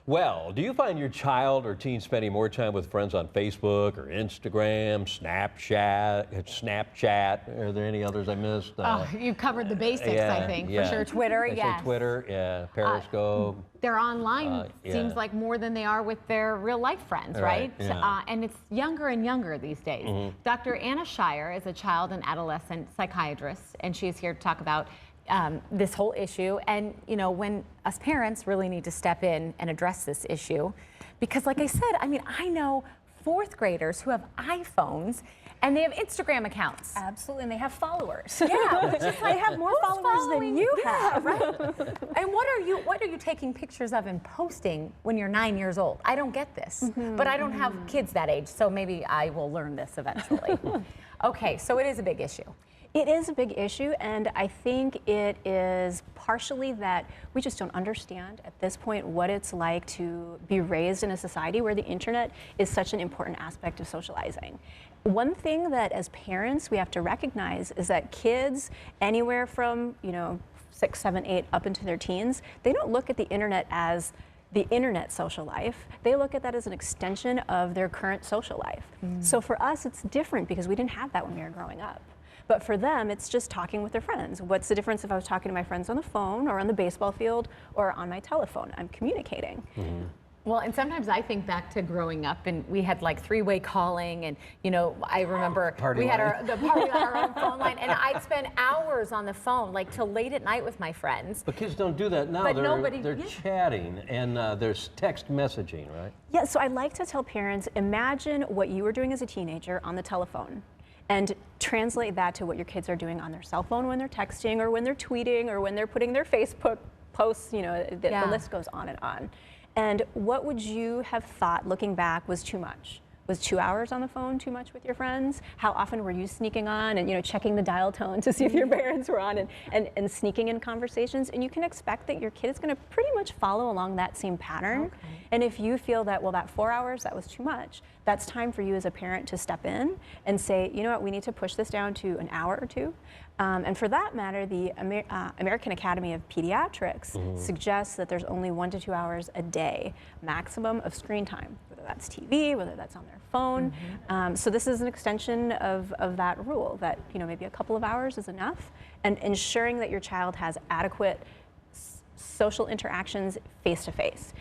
Well, do you find your child or teen spending more time with friends on Facebook or Instagram, Snapchat? Are there any others I missed? You've covered the basics, yeah, I think, yeah. for sure. Twitter, They say yes. Twitter, yeah, Periscope. They're online, Yeah. seems like more than they are with their real life friends, right? yeah. And it's younger and younger these days. Dr. Anna Shire is a child and adolescent psychiatrist, and she is here to talk about this whole issue. And, you know, when us parents really need to step in and address this issue, because like I said, I mean, I know fourth graders who have iPhones and they have Instagram accounts. Absolutely, and they have followers. Yeah, which is like, they have more followers than you have. right? And what are you taking pictures of and posting when you're 9 years old? I don't get this, but I don't have kids that age, so maybe I will learn this eventually. Okay, so it is a big issue. It is a big issue, and I think it is partially that we just don't understand at this point what it's like to be raised in a society where the internet is such an important aspect of socializing. One thing that as parents we have to recognize is that kids anywhere from 6, 7, 8 up into their teens, they don't look at the internet as the internet social life. They look at that as an extension of their current social life. So for us it's different because we didn't have that when we were growing up. But for them, it's just talking with their friends. What's the difference if I was talking to my friends on the phone or on the baseball field or on my telephone? I'm communicating. Well, and sometimes I think back to growing up, and we had like three-way calling, and I remember we had the party on our own phone line, and I'd spend hours on the phone, like till late at night with my friends. But kids don't do that now. But they're chatting and there's text messaging, right? Yeah, so I like to tell parents, imagine what you were doing as a teenager on the telephone and translate that to what your kids are doing on their cell phone when they're texting or when they're tweeting or when they're putting their Facebook posts, the list goes on and on. And what would you have thought, looking back, was too much? Was 2 hours on the phone too much with your friends? How often were you sneaking on and checking the dial tone to see if your parents were on and sneaking in conversations? And you can expect that your kid is going to pretty much follow along that same pattern. Okay. And if you feel that, well, that 4 hours, that was too much, that's time for you as a parent to step in and say, you know what, we need to push this down to an hour or two. And for that matter, the American Academy of Pediatrics suggests that there's only 1 to 2 hours a day maximum of screen time, whether that's TV, whether that's on their phone. So this is an extension of that rule that maybe a couple of hours is enough, and ensuring that your child has adequate social interactions face to face.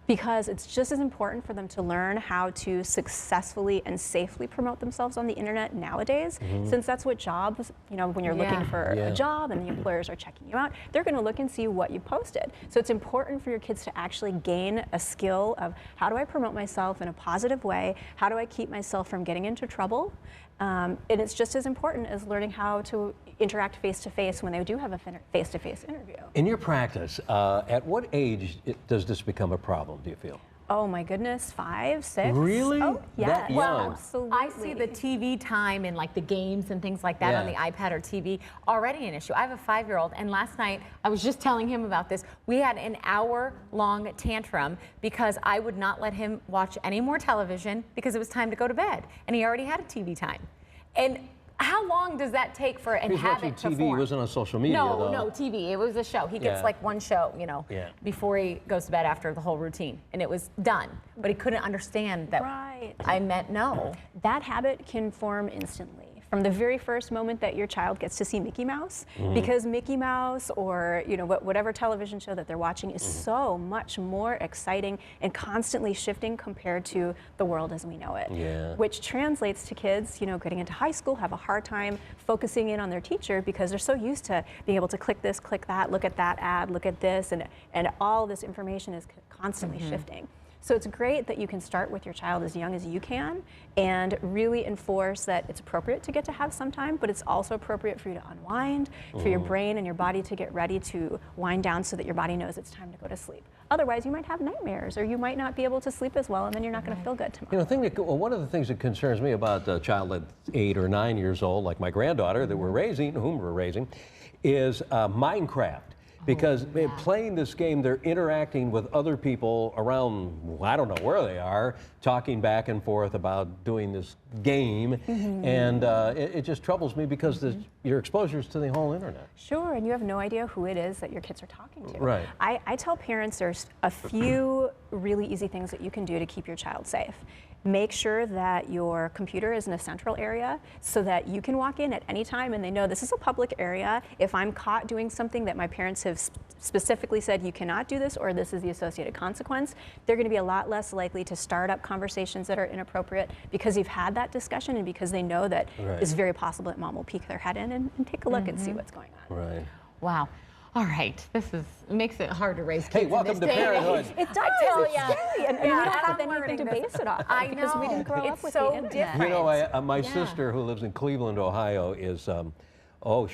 Because it's just as important for them to learn how to successfully and safely promote themselves on the internet nowadays, since that's what jobs, when you're looking for a job and the employers are checking you out, they're going to look and see what you posted. So it's important for your kids to actually gain a skill of how do I promote myself in a positive way, how do I keep myself from getting into trouble, and it's just as important as learning how to interact face-to-face when they do have a face-to-face interview. In your practice, at what age does this become a problem, do you feel? Oh my goodness, 5, 6? Really? Oh, yes. That young? Absolutely. I see the TV time and like the games and things like that on the iPad or TV already an issue. I have a 5-year-old, and last night I was just telling him about this. We had an hour-long tantrum because I would not let him watch any more television because it was time to go to bed, and he already had a TV time. And how long does that take for a habit to form? He was watching TV, he wasn't on social media though. No, TV. It was a show. He gets like one show, before he goes to bed after the whole routine. And it was done. But he couldn't understand that I meant no. That habit can form instantly. From the very first moment that your child gets to see Mickey Mouse, because Mickey Mouse or whatever television show that they're watching is so much more exciting and constantly shifting compared to the world as we know it. Which translates to kids, getting into high school, have a hard time focusing in on their teacher because they're so used to being able to click this, click that, look at that ad, look at this, and all this information is constantly shifting. So it's great that you can start with your child as young as you can and really enforce that it's appropriate to get to have some time, but it's also appropriate for you to unwind, for your brain and your body to get ready to wind down so that your body knows it's time to go to sleep. Otherwise, you might have nightmares or you might not be able to sleep as well, and then you're not going to feel good tomorrow. One of the things that concerns me about a child that's 8 or 9 years old, like my granddaughter whom we're raising, is Minecraft. Because playing this game, they're interacting with other people around, I don't know where they are, talking back and forth about doing this game. And it just troubles me because your exposure is to the whole internet. Sure, and you have no idea who it is that your kids are talking to. Right. I tell parents there's a few really easy things that you can do to keep your child safe. Make sure that your computer is in a central area so that you can walk in at any time and they know this is a public area. If I'm caught doing something that my parents have specifically said you cannot do this or this is the associated consequence, they're going to be a lot less likely to start up conversations that are inappropriate because you've had that discussion and because they know that it's very possible that mom will peek their head in and take a look and see what's going on. Right. Wow. All right, makes it hard to raise kids. Hey, in welcome this to day and parenthood. age. It does. I tell It's ya. scary, and we Yeah, don't have I'm anything to learning base it off of I because we know. didn't grow It's up with so the internet. different. You know, my Yeah. sister who lives in Cleveland, Ohio, is,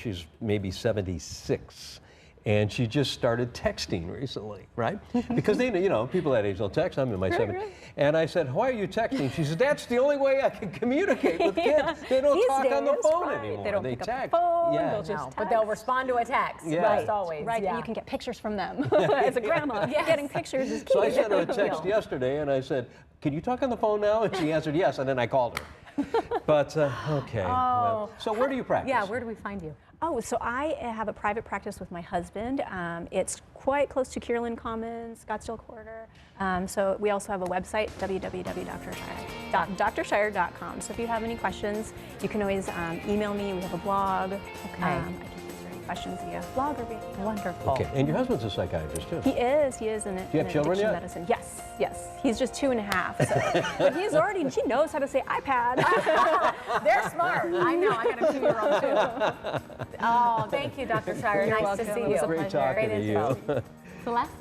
she's maybe 76. And she just started texting recently, right? Because they, people that age don't text. I'm in my 70s. right. And I said, why are you texting? She said, that's the only way I can communicate with kids. They don't These talk on the days, phone right. anymore. They don't pick up the text. phone, Yeah. they'll just No, but they'll text. respond to a text. Yeah. Almost always. Right, yeah. and you can get pictures from them. As a grandma, Yes. getting pictures is key. So I sent her a text yesterday, and I said, can you talk on the phone now? And she answered yes, and then I called her. But, okay. Well, so where do you practice? Yeah, where do we find you? Oh, so I have a private practice with my husband. It's quite close to Kierland Commons, Scottsdale Quarter. So we also have a website, www.drshire.com. So if you have any questions, you can always email me. We have a blog. I can answer any questions via blog or via email. Wonderful. Okay, and your husband's a psychiatrist, too. He is in you have children addiction yet? medicine. Yes. He's just 2.5. So. But he knows how to say iPad. They're smart. I know. I got a 2-year-old too. Oh, thank you, Dr. Shire. You're Nice welcome. to see It you. was a Great pleasure. talking Great to info. you. Celeste?